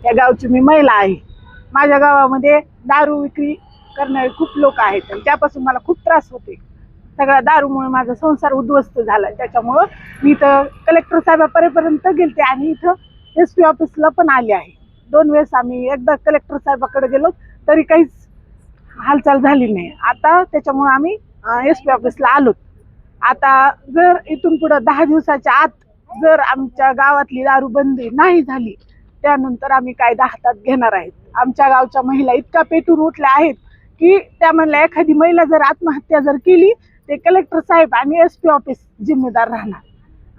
या गावची मी महिला आहे. माझ्या गावामध्ये दारू विक्री करणारे खूप लोक आहेत आणि त्यापासून मला खूप त्रास होते. सगळ्या दारूमुळे माझा संसार उद्ध्वस्त झाला. त्याच्यामुळं मी इथं कलेक्टर साहेबापर्यंत गेलते आणि इथं SP ऑफिसला पण आले आहे. 2 वेळेस आम्ही एकदा कलेक्टर साहेबाकडे गेलो तरी काहीच हालचाल झाली नाही. आता त्याच्यामुळे आम्ही SP ऑफिसला आलो. आता जर इथून पुढे 10 दिवसाच्या आत जर आमच्या गावातली दारूबंदी नाही झाली त्यानंतर आम्ही कायदा हातात घेणार आहेत. आमच्या गावच्या महिला इतका पेटून उठल्या आहेत की त्या म्हणल्या एखादी महिला जर आत्महत्या जर केली ते कलेक्टर साहेब आणि SP ऑफिस जिम्मेदार राहणार.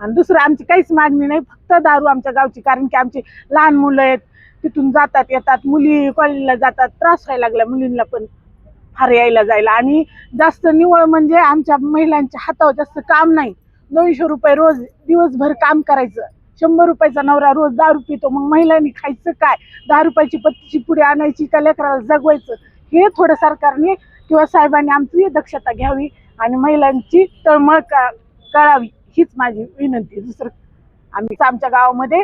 आणि दुसरं आमची काहीच मागणी नाही, फक्त दारू आमच्या गावची. कारण की आमची लहान मुलं आहेत, तिथून जातात येतात, मुली कॉलेजला जातात, त्रास व्हायला लागला मुलींना पण फार यायला जायला. आणि जास्त निवळ म्हणजे आमच्या महिलांच्या हातावर जास्त काम नाही. 200 रुपये रोज दिवसभर काम करायचं. 100 रुपयाचा नवरा रोज दारू पितो, मग महिलांनी खायचं काय? 10 रुपयाची पत्तीची पुडी आणायची का लेकराला जगवायचं? हे थोडं सरकारने किंवा साहेबांनी आमची दक्षता घ्यावी आणि महिलांची तळमळ कळावी हीच माझी विनंती. दुसरं आमच्या गावामध्ये